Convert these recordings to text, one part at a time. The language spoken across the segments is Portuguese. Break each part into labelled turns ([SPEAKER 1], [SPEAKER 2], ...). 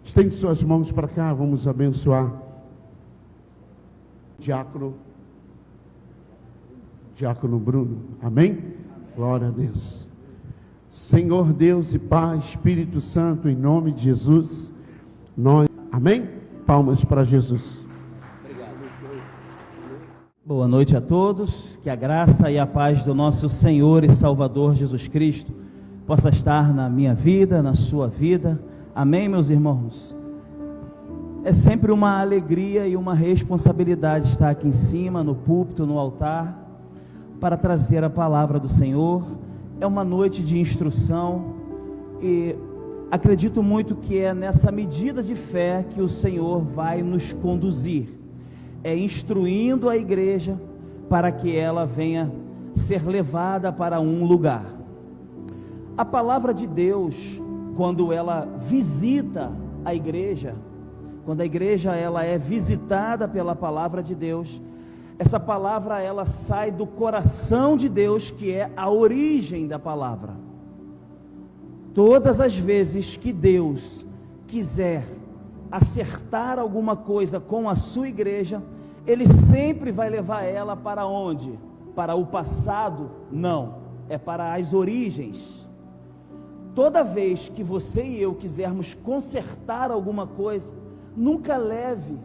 [SPEAKER 1] Estende suas mãos para cá, vamos abençoar. Diácono Bruno, amém? Glória a Deus. Senhor Deus e Pai, Espírito Santo, em nome de Jesus, nós, amém? Palmas para Jesus.
[SPEAKER 2] Boa noite a todos, que a graça e a paz do nosso Senhor e Salvador Jesus Cristo possa estar na minha vida, na sua vida, amém, meus irmãos? É sempre uma alegria e uma responsabilidade estar aqui em cima, no púlpito, no altar, para trazer a palavra do Senhor. É uma noite de instrução e acredito muito que é nessa medida de fé que o Senhor vai nos conduzir, é instruindo a igreja para que ela venha ser levada para um lugar. A palavra de Deus, quando ela visita a igreja, quando a igreja ela é visitada pela palavra de Deus, essa palavra ela sai do coração de Deus, que é a origem da palavra. Todas as vezes que Deus quiser acertar alguma coisa com a sua igreja, Ele sempre vai levar ela para onde? Para o passado? Não, é para as origens. Toda vez que você e eu quisermos consertar alguma coisa, nunca leve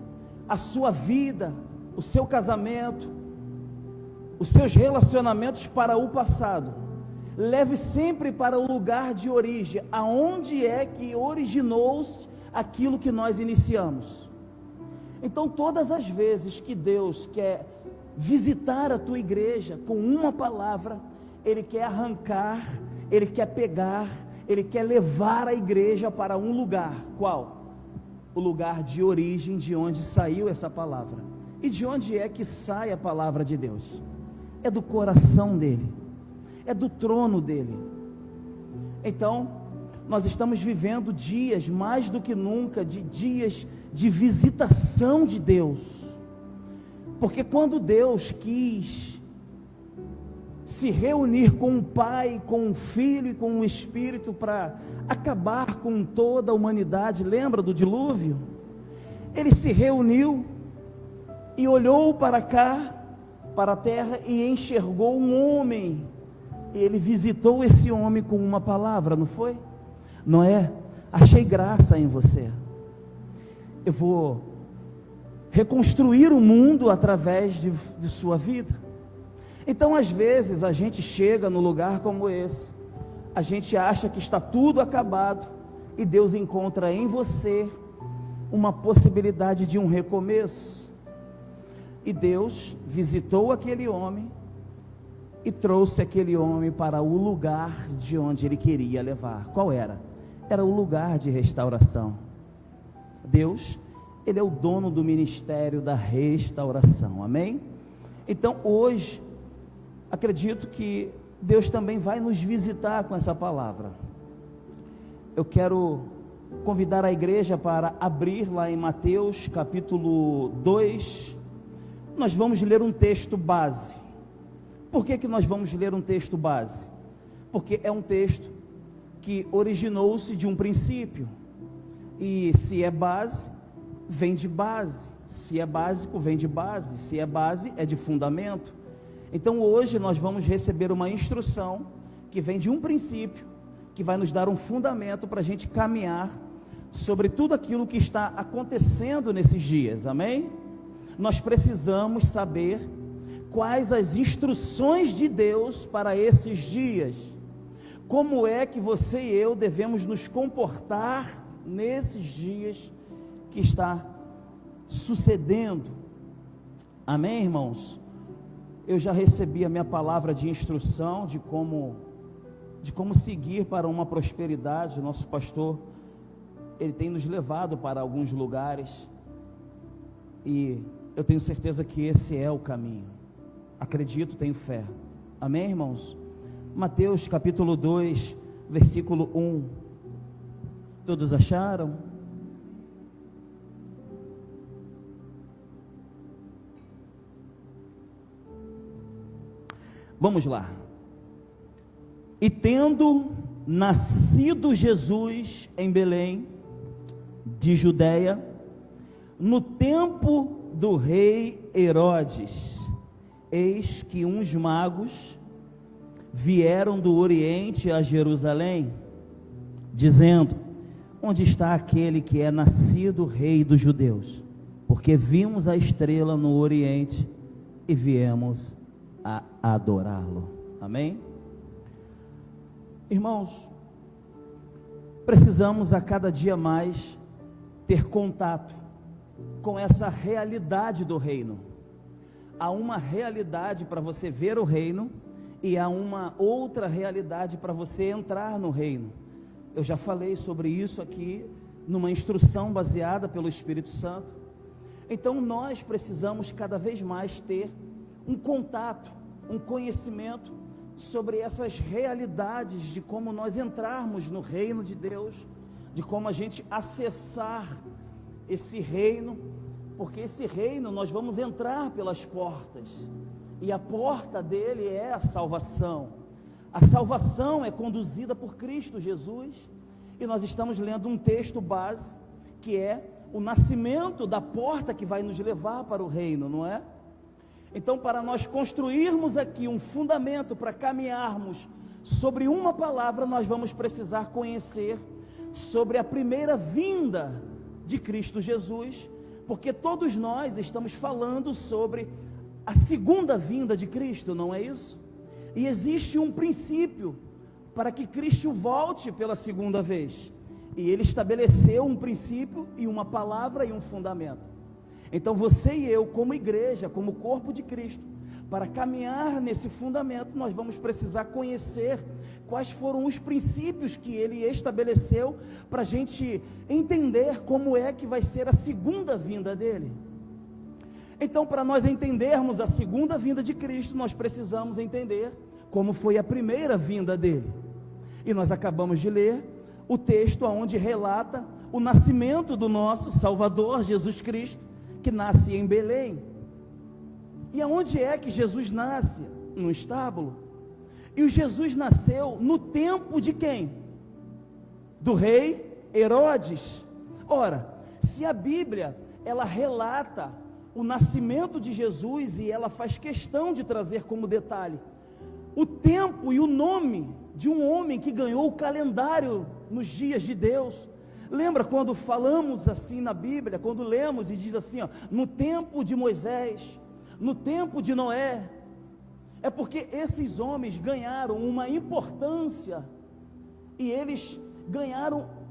[SPEAKER 2] a sua vida, o seu casamento, os seus relacionamentos para o passado. Leve sempre para o lugar de origem, aonde é que originou-se aquilo que nós iniciamos. Então, todas as vezes que Deus quer visitar a tua igreja com uma palavra, Ele quer arrancar, Ele quer pegar, Ele quer levar a igreja para um lugar. Qual? O lugar de origem, de onde saiu essa palavra. E de onde é que sai a palavra de Deus? É do coração dele, é do trono dele. Então, nós estamos vivendo dias, mais do que nunca, de dias de visitação de Deus, porque quando Deus quis se reunir com o Pai, com o Filho e com o Espírito para acabar com toda a humanidade, lembra do dilúvio? Ele se reuniu e olhou para cá, para a terra, e enxergou um homem, e ele visitou esse homem com uma palavra, não foi? Noé, achei graça em você, eu vou reconstruir o mundo através de sua vida. Então, às vezes, a gente chega num lugar como esse, a gente acha que está tudo acabado, e Deus encontra em você uma possibilidade de um recomeço. E Deus visitou aquele homem e trouxe aquele homem para o lugar de onde Ele queria levar. Qual era? Era o lugar de restauração. Deus, Ele é o dono do ministério da restauração, amém? Então, hoje, acredito que Deus também vai nos visitar com essa palavra. Eu quero convidar a igreja para abrir lá em Mateus capítulo 2, nós vamos ler um texto base. Por que nós vamos ler um texto base? Porque é um texto que originou-se de um princípio, e se é base, vem de base, se é básico, vem de base, se é base, é de fundamento. Então hoje nós vamos receber uma instrução que vem de um princípio, que vai nos dar um fundamento para a gente caminhar sobre tudo aquilo que está acontecendo nesses dias, amém? Nós precisamos saber quais as instruções de Deus para esses dias, como é que você e eu devemos nos comportar nesses dias que está sucedendo, amém, irmãos? Eu já recebi a minha palavra de instrução de como seguir para uma prosperidade. O nosso pastor, ele tem nos levado para alguns lugares, e eu tenho certeza que esse é o caminho. Acredito, tenho fé, amém, irmãos? Mateus capítulo 2, versículo 1, todos acharam? Vamos lá. E tendo nascido Jesus em Belém, de Judeia, no tempo do rei Herodes, eis que uns magos vieram do Oriente a Jerusalém, dizendo: onde está aquele que é nascido rei dos judeus? Porque vimos a estrela no Oriente e viemos a adorá-lo. Amém? Irmãos, precisamos a cada dia mais ter contato com essa realidade do reino. Há uma realidade para você ver o reino e há uma outra realidade para você entrar no reino. Eu já falei sobre isso aqui numa instrução baseada pelo Espírito Santo. Então nós precisamos cada vez mais ter um contato, um conhecimento sobre essas realidades de como nós entrarmos no reino de Deus, de como a gente acessar esse reino, porque esse reino nós vamos entrar pelas portas, e a porta dele é a salvação. A salvação é conduzida por Cristo Jesus, e nós estamos lendo um texto base, que é o nascimento da porta que vai nos levar para o reino, não é? Então, para nós construirmos aqui um fundamento para caminharmos sobre uma palavra, nós vamos precisar conhecer sobre a primeira vinda de Cristo Jesus, porque todos nós estamos falando sobre a segunda vinda de Cristo, não é isso? E existe um princípio para que Cristo volte pela segunda vez, e Ele estabeleceu um princípio e uma palavra e um fundamento. Então você e eu, como igreja, como corpo de Cristo, para caminhar nesse fundamento, nós vamos precisar conhecer quais foram os princípios que Ele estabeleceu, para a gente entender como é que vai ser a segunda vinda dEle. Então, para nós entendermos a segunda vinda de Cristo, nós precisamos entender como foi a primeira vinda dEle. E nós acabamos de ler o texto onde relata o nascimento do nosso Salvador, Jesus Cristo, que nasce em Belém. E aonde é que Jesus nasce? No estábulo. E o Jesus nasceu no tempo de quem? Do rei Herodes. Ora, se a Bíblia, ela relata o nascimento de Jesus, e ela faz questão de trazer como detalhe o tempo e o nome de um homem que ganhou o calendário nos dias de Deus. Lembra quando falamos assim na Bíblia, quando lemos e diz assim, ó, no tempo de Moisés, no tempo de Noé? É porque esses homens ganharam uma importância, e eles ganharam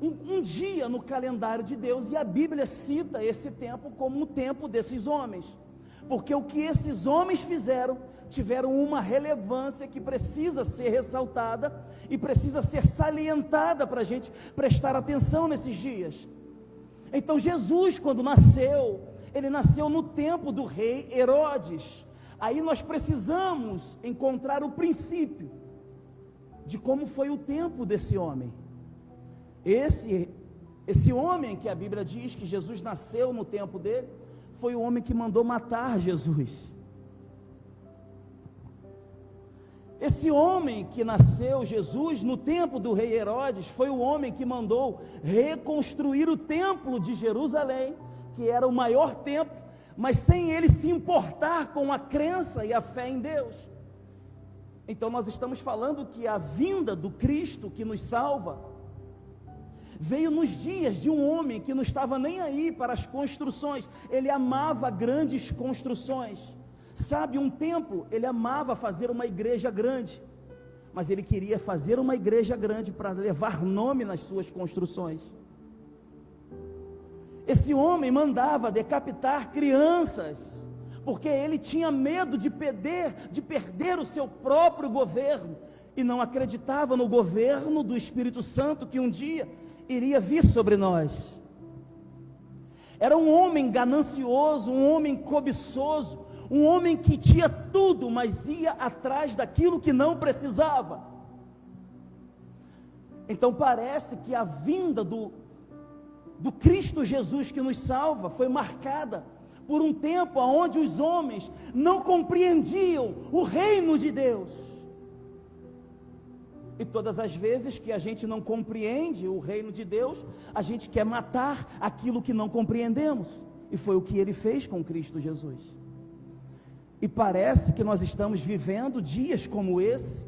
[SPEAKER 2] um dia no calendário de Deus, e a Bíblia cita esse tempo como o tempo desses homens, porque o que esses homens fizeram, tiveram uma relevância que precisa ser ressaltada, e precisa ser salientada para a gente prestar atenção nesses dias. Então Jesus, quando nasceu, ele nasceu no tempo do rei Herodes. Aí nós precisamos encontrar o princípio de como foi o tempo desse homem. Esse homem que a Bíblia diz que Jesus nasceu no tempo dele, foi o homem que mandou matar Jesus. Esse homem que nasceu, Jesus, no tempo do rei Herodes, foi o homem que mandou reconstruir o templo de Jerusalém, que era o maior templo, mas sem ele se importar com a crença e a fé em Deus. Então nós estamos falando que a vinda do Cristo que nos salva, veio nos dias de um homem que não estava nem aí para as construções. Ele amava grandes construções. Sabe, um templo, ele amava fazer uma igreja grande, mas ele queria fazer uma igreja grande para levar nome nas suas construções. Esse homem mandava decapitar crianças, porque ele tinha medo de perder o seu próprio governo, e não acreditava no governo do Espírito Santo que um dia iria vir sobre nós. Era um homem ganancioso, um homem cobiçoso, um homem que tinha tudo, mas ia atrás daquilo que não precisava. Então parece que a vinda do Cristo Jesus que nos salva foi marcada por um tempo onde os homens não compreendiam o reino de Deus. E todas as vezes que a gente não compreende o reino de Deus, a gente quer matar aquilo que não compreendemos. E foi o que ele fez com Cristo Jesus. E parece que nós estamos vivendo dias como esse.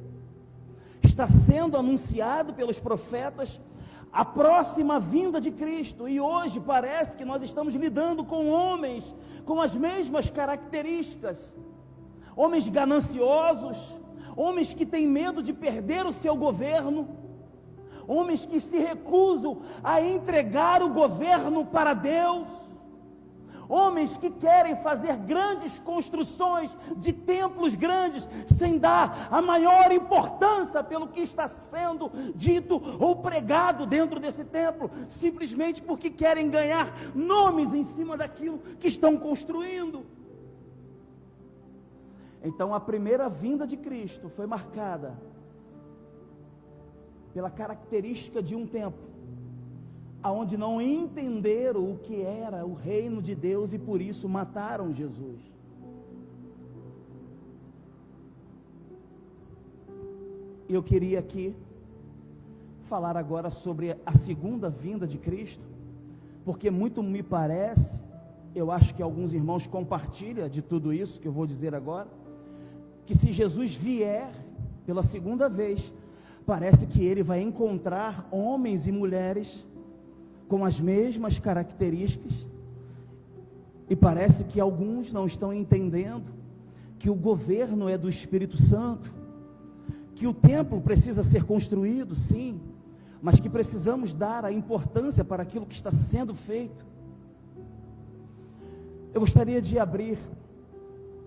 [SPEAKER 2] Está sendo anunciado pelos profetas a próxima vinda de Cristo. E hoje parece que nós estamos lidando com homens com as mesmas características. Homens gananciosos, homens que têm medo de perder o seu governo, homens que se recusam a entregar o governo para Deus, homens que querem fazer grandes construções de templos grandes, sem dar a maior importância pelo que está sendo dito ou pregado dentro desse templo, simplesmente porque querem ganhar nomes em cima daquilo que estão construindo. Então a primeira vinda de Cristo foi marcada pela característica de um tempo aonde não entenderam o que era o reino de Deus e por isso mataram Jesus. Eu queria aqui falar agora sobre a segunda vinda de Cristo, porque muito me parece, eu acho que alguns irmãos compartilham de tudo isso que eu vou dizer agora, que se Jesus vier pela segunda vez, parece que ele vai encontrar homens e mulheres com as mesmas características, e parece que alguns não estão entendendo que o governo é do Espírito Santo, que o templo precisa ser construído, sim, mas que precisamos dar a importância para aquilo que está sendo feito. Eu gostaria de abrir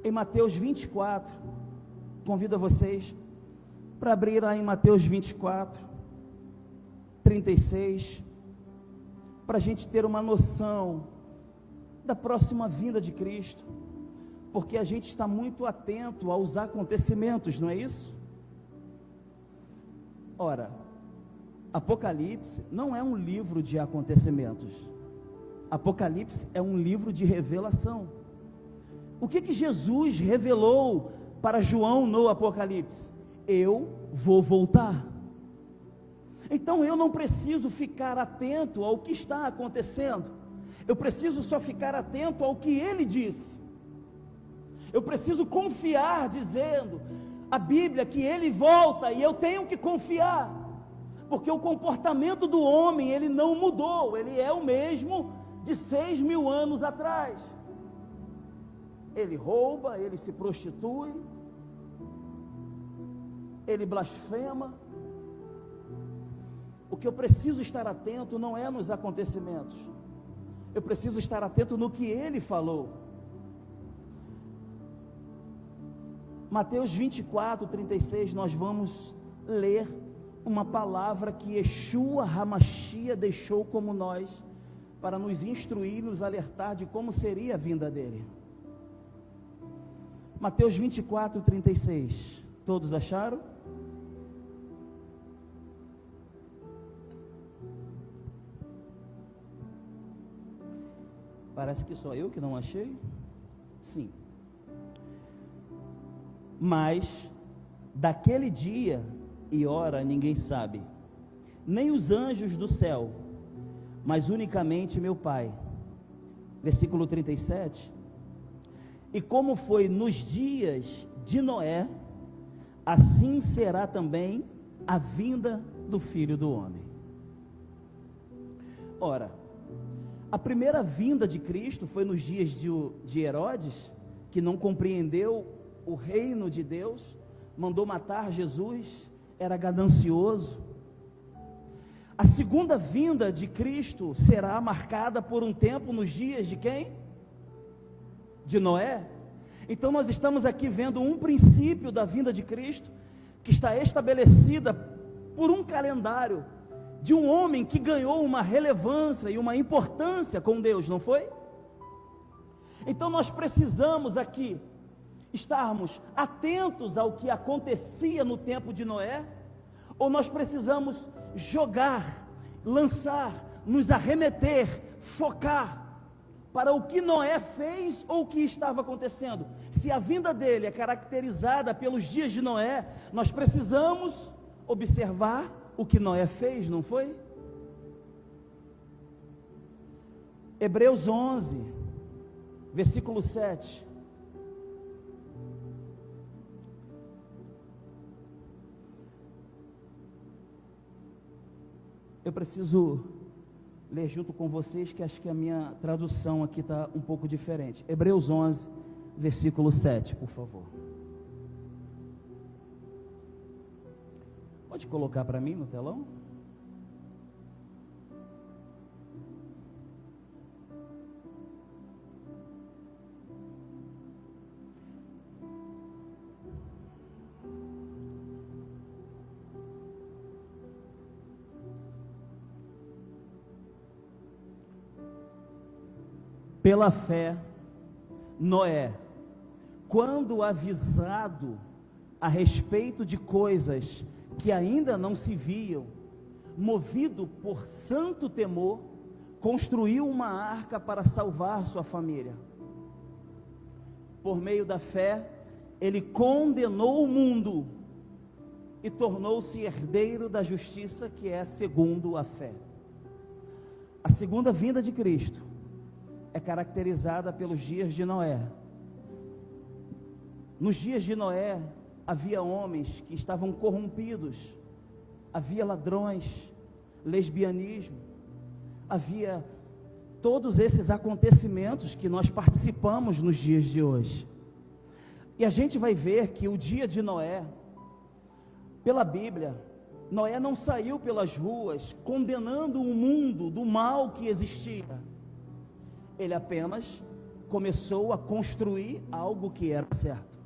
[SPEAKER 2] em Mateus 24, convido vocês para abrir lá em Mateus 24, 36, para a gente ter uma noção da próxima vinda de Cristo, porque a gente está muito atento aos acontecimentos, não é isso? Ora, Apocalipse não é um livro de acontecimentos, Apocalipse é um livro de revelação. O que Jesus revelou para João no Apocalipse? Eu vou voltar. Então eu não preciso ficar atento ao que está acontecendo, eu preciso só ficar atento ao que ele disse. Eu preciso confiar, dizendo a Bíblia que ele volta, e eu tenho que confiar, porque o comportamento do homem, ele não mudou, ele é o mesmo de 6.000 anos atrás. Ele rouba, ele se prostitui, ele blasfema. O que eu preciso estar atento não é nos acontecimentos, eu preciso estar atento no que ele falou. Mateus 24, 36, nós vamos ler uma palavra que Yeshua HaMashiach deixou como nós, para nos instruir, nos alertar de como seria a vinda dele. Mateus 24, 36, todos acharam? Parece que só eu que não achei. Sim. Mas daquele dia e hora ninguém sabe, nem os anjos do céu, mas unicamente meu Pai. Versículo 37. E como foi nos dias de Noé, assim será também a vinda do Filho do Homem. Ora, a primeira vinda de Cristo foi nos dias de Herodes, que não compreendeu o reino de Deus, mandou matar Jesus, era ganancioso. A segunda vinda de Cristo será marcada por um tempo nos dias de quem? De Noé. Então nós estamos aqui vendo um princípio da vinda de Cristo, que está estabelecida por um calendário, de um homem que ganhou uma relevância e uma importância com Deus, não foi? Então nós precisamos aqui estarmos atentos ao que acontecia no tempo de Noé, ou nós precisamos jogar, lançar, nos arremeter, focar para o que Noé fez ou o que estava acontecendo? Se a vinda dele é caracterizada pelos dias de Noé, nós precisamos observar o que Noé fez, não foi? Hebreus 11, versículo 7. Eu preciso ler junto com vocês, que acho que a minha tradução aqui está um pouco diferente. Hebreus 11, versículo 7, por favor. Pode colocar para mim no telão? Pela fé, Noé, quando avisado a respeito de coisas que ainda não se viam, movido por santo temor, construiu uma arca para salvar sua família. Por meio da fé, ele condenou o mundo e tornou-se herdeiro da justiça, que é segundo a fé. A segunda vinda de Cristo é caracterizada pelos dias de Noé. Nos dias de Noé, havia homens que estavam corrompidos, havia ladrões, lesbianismo, havia todos esses acontecimentos que nós participamos nos dias de hoje. E a gente vai ver que o dia de Noé, pela Bíblia, Noé não saiu pelas ruas condenando o mundo do mal que existia. Ele apenas começou a construir algo que era certo.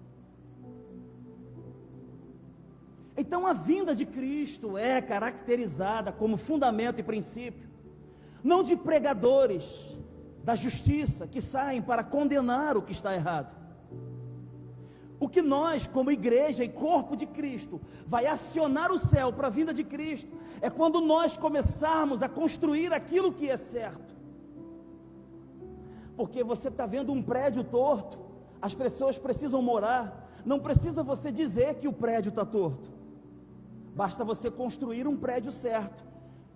[SPEAKER 2] Então a vinda de Cristo é caracterizada como fundamento e princípio, não de pregadores da justiça que saem para condenar o que está errado. O que nós, como igreja e corpo de Cristo, vai acionar o céu para a vinda de Cristo, é quando nós começarmos a construir aquilo que é certo. Porque você está vendo um prédio torto, as pessoas precisam morar, não precisa você dizer que o prédio está torto, basta você construir um prédio certo,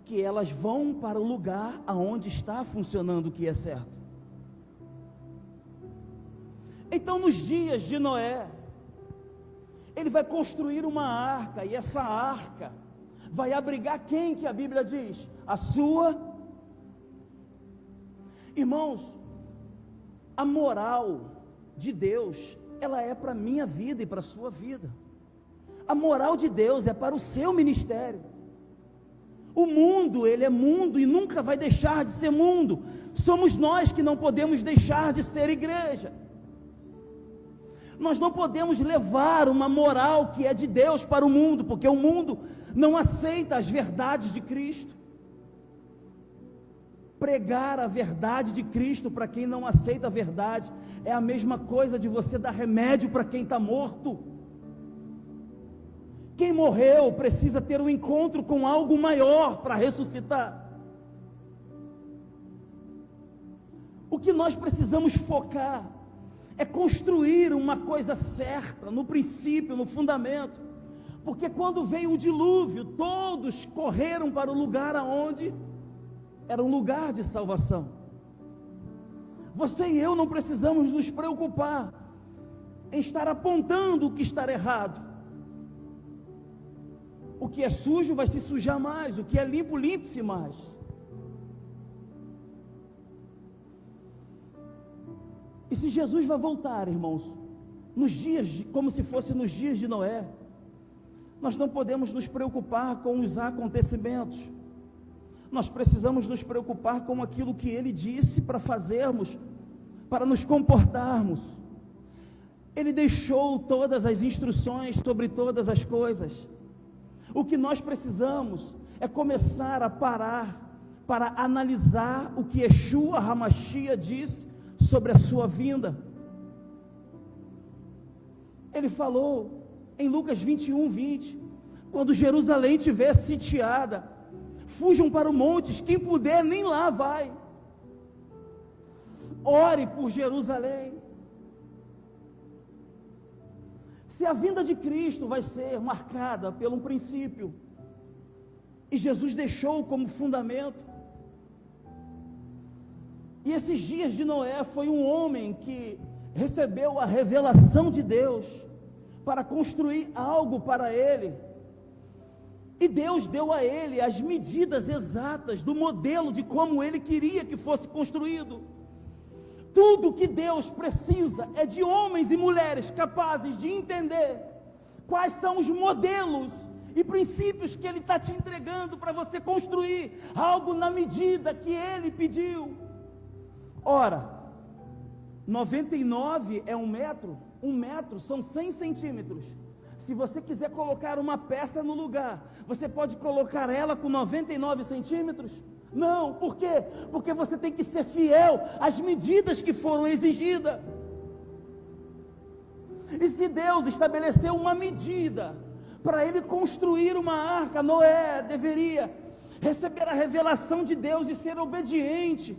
[SPEAKER 2] que elas vão para o lugar aonde está funcionando o que é certo. Então nos dias de Noé, ele vai construir uma arca, e essa arca vai abrigar quem que a Bíblia diz? A sua. Irmãos, a moral de Deus, ela é para a minha vida e para a sua vida. A moral de Deus é para o seu ministério. O mundo, ele é mundo e nunca vai deixar de ser mundo. Somos nós que não podemos deixar de ser igreja. Nós não podemos levar uma moral que é de Deus para o mundo, porque o mundo não aceita as verdades de Cristo. Pregar a verdade de Cristo para quem não aceita a verdade é a mesma coisa de você dar remédio para quem está morto. Quem morreu precisa ter um encontro com algo maior para ressuscitar. O que nós precisamos focar é construir uma coisa certa, no princípio, no fundamento, porque quando veio o dilúvio, todos correram para o lugar aonde era um lugar de salvação. Você e eu não precisamos nos preocupar em estar apontando o que está errado. O que é sujo vai se sujar mais, o que é limpo, limpe-se mais. E se Jesus vai voltar, irmãos, nos dias, como se fosse nos dias de Noé, nós não podemos nos preocupar com os acontecimentos. Nós precisamos nos preocupar com aquilo que Ele disse para fazermos, para nos comportarmos. Ele deixou todas as instruções sobre todas as coisas. O que nós precisamos é começar a parar para analisar o que Yeshua HaMashiach disse sobre a sua vinda. Ele falou em Lucas 21:20, quando Jerusalém estiver sitiada, fujam para os montes, quem puder nem lá vai. Ore por Jerusalém. Se a vinda de Cristo vai ser marcada por um princípio, e Jesus deixou como fundamento, e esses dias de Noé foi um homem que recebeu a revelação de Deus para construir algo para ele, e Deus deu a ele as medidas exatas do modelo de como ele queria que fosse construído. Tudo que Deus precisa é de homens e mulheres capazes de entender quais são os modelos e princípios que Ele está te entregando para você construir algo na medida que Ele pediu. Ora, 99 é 1 metro, 1 metro são 100 centímetros. Se você quiser colocar uma peça no lugar, você pode colocar ela com 99 centímetros? Não, por quê? Porque você tem que ser fiel às medidas que foram exigidas. E se Deus estabeleceu uma medida para ele construir uma arca, Noé deveria receber a revelação de Deus e ser obediente,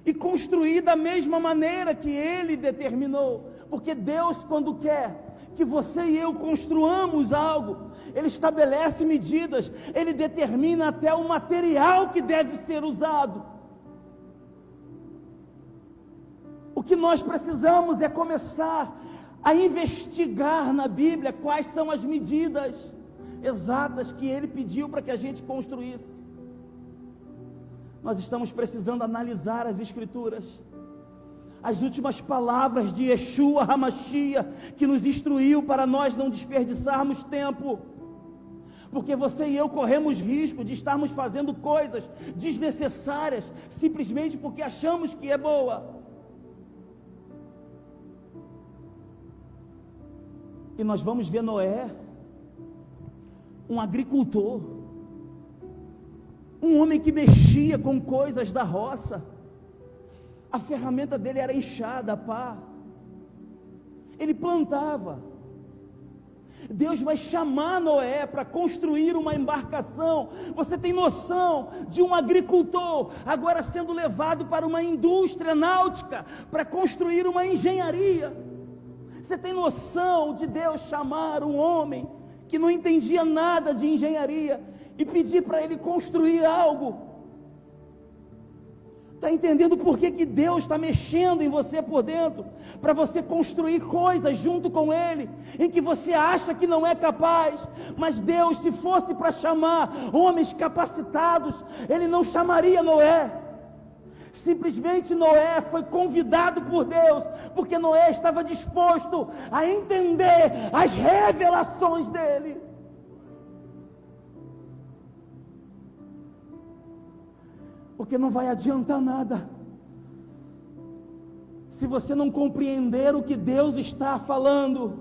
[SPEAKER 2] e construir da mesma maneira que ele determinou, porque Deus, quando quer que você e eu construamos algo, Ele estabelece medidas, Ele determina até o material que deve ser usado. O que nós precisamos é começar a investigar na Bíblia quais são as medidas exatas que Ele pediu para que a gente construísse. Nós estamos precisando analisar as Escrituras, as últimas palavras de Yeshua HaMashiach, que nos instruiu para nós não desperdiçarmos tempo, porque você e eu corremos risco de estarmos fazendo coisas desnecessárias, simplesmente porque achamos que é boa. E nós vamos ver Noé, um agricultor, um homem que mexia com coisas da roça. A ferramenta dele era enxada, a pá. Ele plantava. Deus vai chamar Noé para construir uma embarcação. Você tem noção de um agricultor agora sendo levado para uma indústria náutica para construir uma engenharia? Você tem noção de Deus chamar um homem que não entendia nada de engenharia e pedir para ele construir algo? Está entendendo por que Deus está mexendo em você por dentro? Para você construir coisas junto com Ele, em que você acha que não é capaz. Mas Deus, se fosse para chamar homens capacitados, Ele não chamaria Noé. Simplesmente Noé foi convidado por Deus, porque Noé estava disposto a entender as revelações dEle. Porque não vai adiantar nada se você não compreender o que Deus está falando.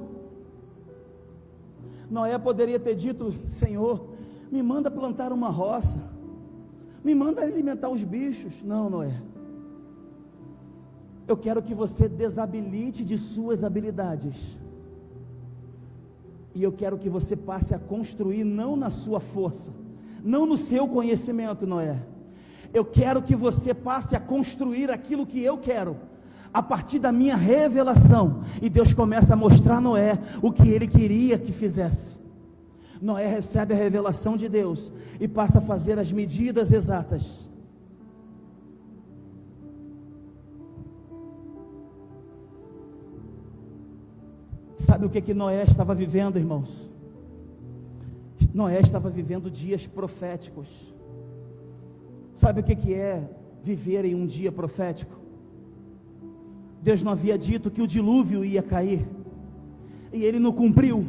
[SPEAKER 2] Noé poderia ter dito: Senhor, me manda plantar uma roça, me manda alimentar os bichos. Não, Noé, eu quero que você desabilite de suas habilidades, e eu quero que você passe a construir não na sua força, não no seu conhecimento, Noé. Eu quero que você passe a construir aquilo que eu quero, a partir da minha revelação. E Deus começa a mostrar a Noé o que Ele queria que fizesse. Noé recebe a revelação de Deus e passa a fazer as medidas exatas. Sabe o que Noé estava vivendo, irmãos? Noé estava vivendo dias proféticos. Sabe o que é viver em um dia profético? Deus não havia dito que o dilúvio ia cair, e Ele não cumpriu.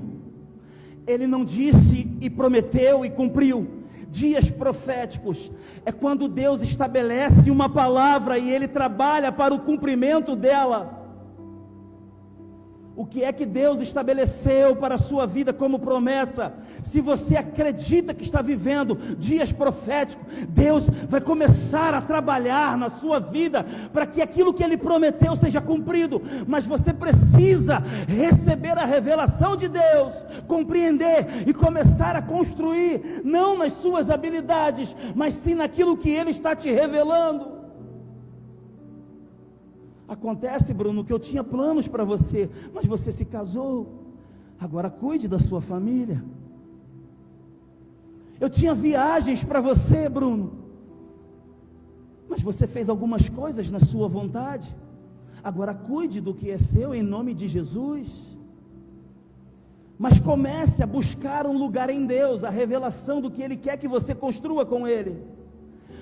[SPEAKER 2] Ele não disse e prometeu e cumpriu. Dias proféticos é quando Deus estabelece uma palavra e Ele trabalha para o cumprimento dela. O que é que Deus estabeleceu para a sua vida como promessa? Se você acredita que está vivendo dias proféticos, Deus vai começar a trabalhar na sua vida para que aquilo que Ele prometeu seja cumprido. Mas você precisa receber a revelação de Deus, compreender e começar a construir, não nas suas habilidades, mas sim naquilo que Ele está te revelando. Acontece, Bruno, que eu tinha planos para você, mas você se casou, agora cuide da sua família. Eu tinha viagens para você, Bruno, mas você fez algumas coisas na sua vontade, agora cuide do que é seu em nome de Jesus. Mas comece a buscar um lugar em Deus, a revelação do que Ele quer que você construa com Ele,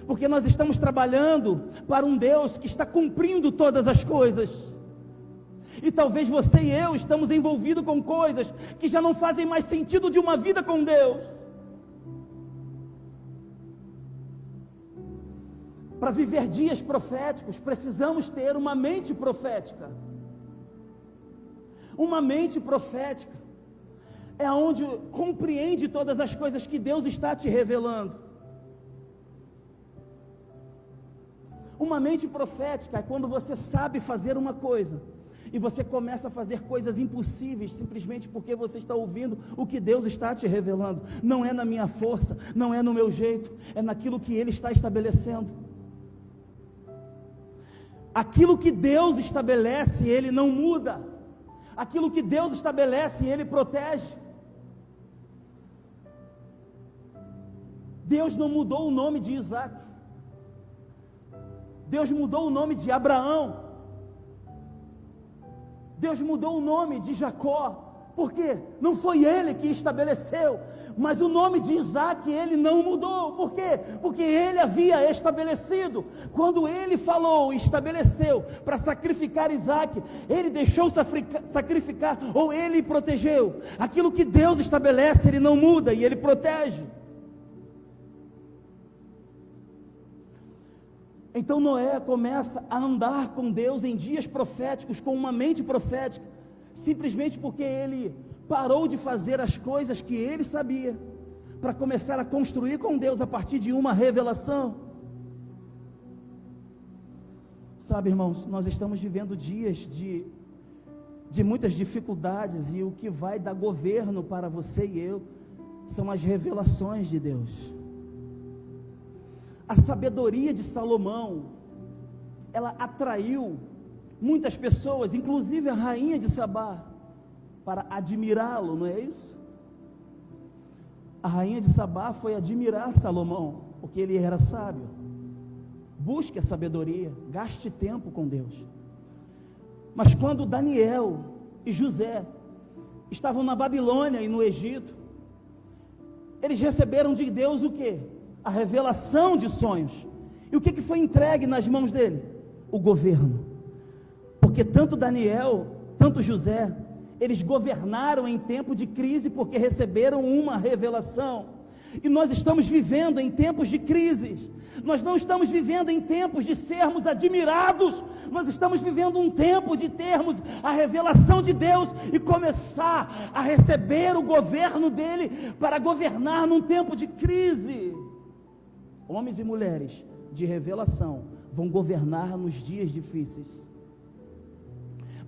[SPEAKER 2] porque nós estamos trabalhando para um Deus que está cumprindo todas as coisas, e talvez você e eu estamos envolvidos com coisas que já não fazem mais sentido de uma vida com Deus. Para viver dias proféticos, precisamos ter uma mente profética. Uma mente profética é onde compreende todas as coisas que Deus está te revelando. Uma mente profética é quando você sabe fazer uma coisa e você começa a fazer coisas impossíveis simplesmente porque você está ouvindo o que Deus está te revelando. Não é na minha força, não é no meu jeito, é naquilo que Ele está estabelecendo. Aquilo que Deus estabelece, Ele não muda. Aquilo que Deus estabelece, Ele protege. Deus não mudou o nome de Isaac. Deus mudou o nome de Abraão. Deus mudou o nome de Jacó. Por quê? Não foi Ele que estabeleceu, mas o nome de Isaac Ele não mudou. Por quê? Porque Ele havia estabelecido. Quando Ele falou e estabeleceu para sacrificar Isaac, Ele deixou sacrificar, ou Ele protegeu. Aquilo que Deus estabelece, Ele não muda e Ele protege. Então Noé começa a andar com Deus em dias proféticos, com uma mente profética, simplesmente porque ele parou de fazer as coisas que ele sabia, para começar a construir com Deus a partir de uma revelação. Sabe, irmãos, nós estamos vivendo dias de muitas dificuldades, e o que vai dar governo para você e eu, são as revelações de Deus. A sabedoria de Salomão, ela atraiu muitas pessoas, inclusive a rainha de Sabá, para admirá-lo, não é isso? A rainha de Sabá foi admirar Salomão, porque ele era sábio. Busque a sabedoria, gaste tempo com Deus. Mas quando Daniel e José estavam na Babilônia e no Egito, eles receberam de Deus o quê? A revelação de sonhos. E o que foi entregue nas mãos dele? O governo. Porque tanto Daniel, tanto José, eles governaram em tempo de crise porque receberam uma revelação. E nós estamos vivendo em tempos de crises. Nós não estamos vivendo em tempos de sermos admirados. Nós estamos vivendo um tempo de termos a revelação de Deus e começar a receber o governo dele para governar num tempo de crise. Homens e mulheres de revelação vão governar nos dias difíceis.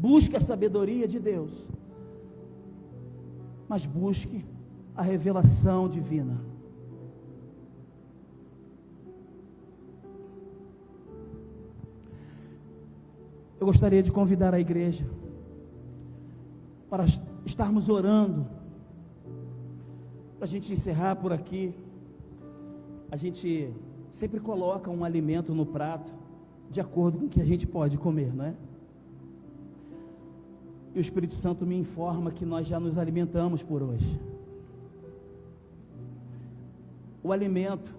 [SPEAKER 2] Busque a sabedoria de Deus, mas busque a revelação divina. Eu gostaria de convidar a igreja para estarmos orando, para a gente encerrar por aqui. A gente sempre coloca um alimento no prato, de acordo com o que a gente pode comer, não é? E o Espírito Santo me informa que nós já nos alimentamos por hoje. O alimento,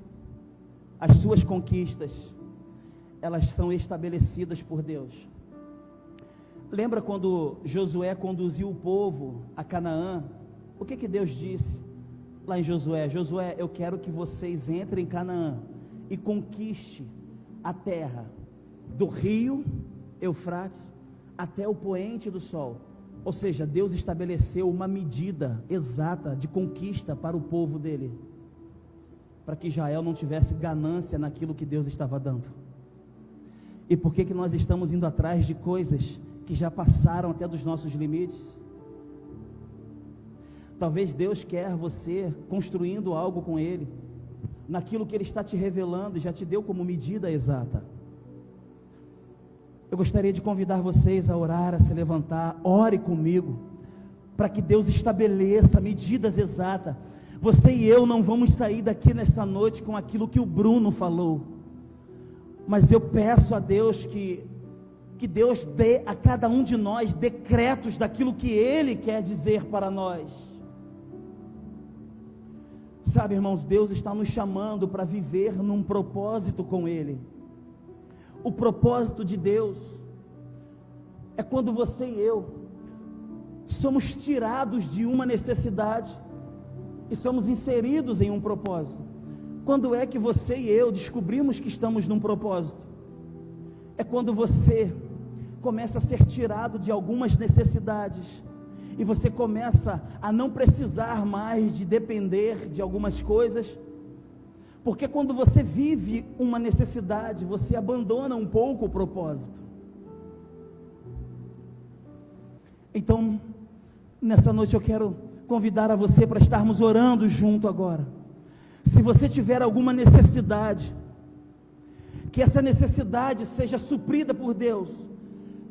[SPEAKER 2] as suas conquistas, elas são estabelecidas por Deus. Lembra quando Josué conduziu o povo a Canaã? O que Deus disse lá em Josué? Josué, eu quero que vocês entrem em Canaã e conquiste a terra do rio Eufrates até o poente do sol. Ou seja, Deus estabeleceu uma medida exata de conquista para o povo dele, para que Israel não tivesse ganância naquilo que Deus estava dando. E por que nós estamos indo atrás de coisas que já passaram até dos nossos limites? Talvez Deus quer você construindo algo com Ele, naquilo que Ele está te revelando e já te deu como medida exata. Eu gostaria de convidar vocês a orar, a se levantar. Ore comigo, para que Deus estabeleça medidas exatas. Você e eu não vamos sair daqui nessa noite com aquilo que o Bruno falou, mas eu peço a Deus que Deus dê a cada um de nós decretos daquilo que Ele quer dizer para nós. Sabe, irmãos, Deus está nos chamando para viver num propósito com Ele. O propósito de Deus é quando você e eu somos tirados de uma necessidade e somos inseridos em um propósito. Quando é que você e eu descobrimos que estamos num propósito? É quando você começa a ser tirado de algumas necessidades e você começa a não precisar mais de depender de algumas coisas, porque quando você vive uma necessidade, você abandona um pouco o propósito. Então, nessa noite eu quero convidar a você para estarmos orando junto agora. Se você tiver alguma necessidade, que essa necessidade seja suprida por Deus,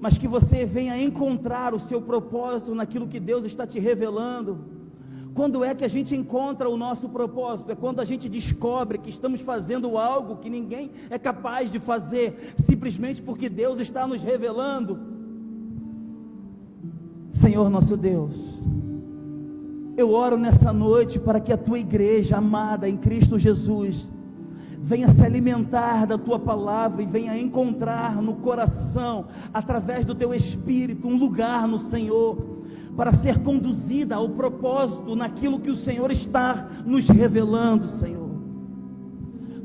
[SPEAKER 2] mas que você venha encontrar o seu propósito naquilo que Deus está te revelando. Quando é que a gente encontra o nosso propósito? É quando a gente descobre que estamos fazendo algo que ninguém é capaz de fazer, simplesmente porque Deus está nos revelando. Senhor nosso Deus, eu oro nessa noite para que a tua igreja amada em Cristo Jesus venha se alimentar da tua palavra e venha encontrar no coração, através do teu Espírito, um lugar no Senhor, para ser conduzida ao propósito naquilo que o Senhor está nos revelando, Senhor.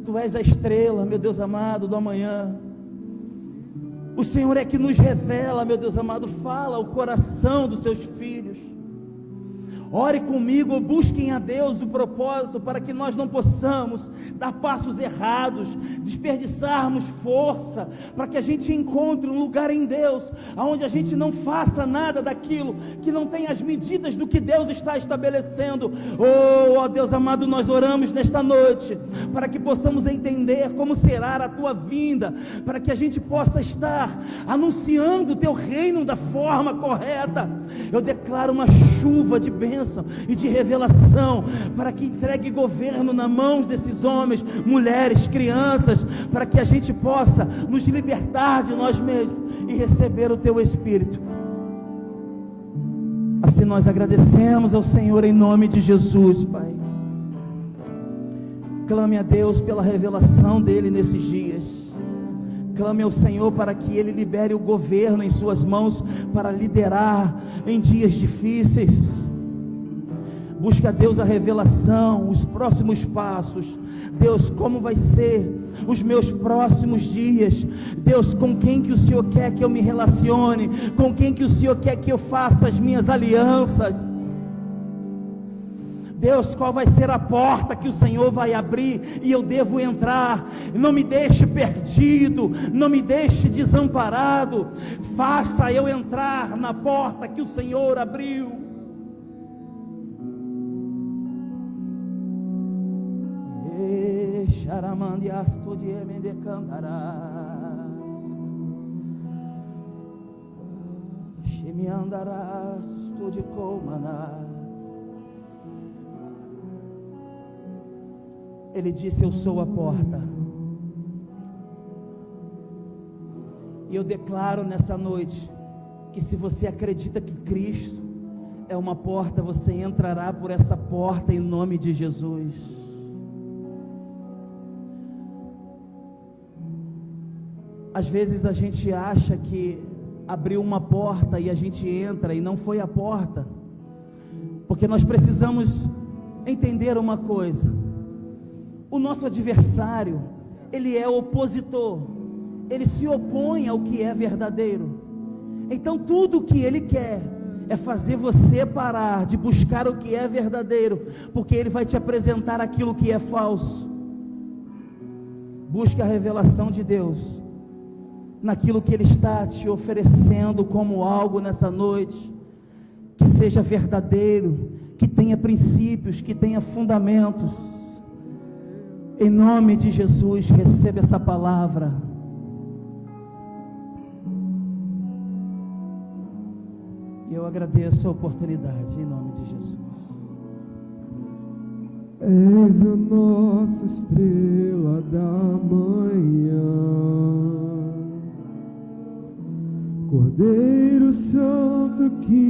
[SPEAKER 2] Tu és a estrela, meu Deus amado, do amanhã. O Senhor é que nos revela, meu Deus amado, fala ao coração dos seus filhos. Ore comigo, busquem a Deus o propósito, para que nós não possamos dar passos errados, desperdiçarmos força, para que a gente encontre um lugar em Deus, onde a gente não faça nada daquilo que não tem as medidas do que Deus está estabelecendo. Oh Deus amado, nós oramos nesta noite, para que possamos entender como será a tua vinda, para que a gente possa estar anunciando o teu reino da forma correta. Eu declaro uma chuva de bênção e de revelação, para que entregue governo nas mãos desses homens, mulheres, crianças, para que a gente possa nos libertar de nós mesmos e receber o teu Espírito. Assim nós agradecemos ao Senhor em nome de Jesus, Pai. Clame a Deus pela revelação dele nesses dias. Clame ao Senhor para que Ele libere o governo em suas mãos, para liderar em dias difíceis. Busca a Deus a revelação, os próximos passos. Deus, como vai ser os meus próximos dias? Deus, com quem que o Senhor quer que eu me relacione? Com quem que o Senhor quer que eu faça as minhas alianças? Deus, qual vai ser a porta que o Senhor vai abrir e eu devo entrar? Não me deixe perdido, não me deixe desamparado. Faça eu entrar na porta que o Senhor abriu. Charamandiasto de emendecandarás, chemiandarás tu de comanás. Ele disse: eu sou a porta. E eu declaro nessa noite que se você acredita que Cristo é uma porta, você entrará por essa porta em nome de Jesus. Às vezes a gente acha que abriu uma porta e a gente entra, e não foi a porta, porque nós precisamos entender uma coisa: o nosso adversário, ele é opositor, ele se opõe ao que é verdadeiro. Então tudo o que ele quer é fazer você parar de buscar o que é verdadeiro, porque ele vai te apresentar aquilo que é falso. Busque a revelação de Deus naquilo que Ele está te oferecendo como algo nessa noite, que seja verdadeiro, que tenha princípios, que tenha fundamentos. Em nome de Jesus, receba essa palavra. eu agradeço a oportunidade, em nome de Jesus.
[SPEAKER 3] És a nossa estrela da manhã, Cordeiro Santo que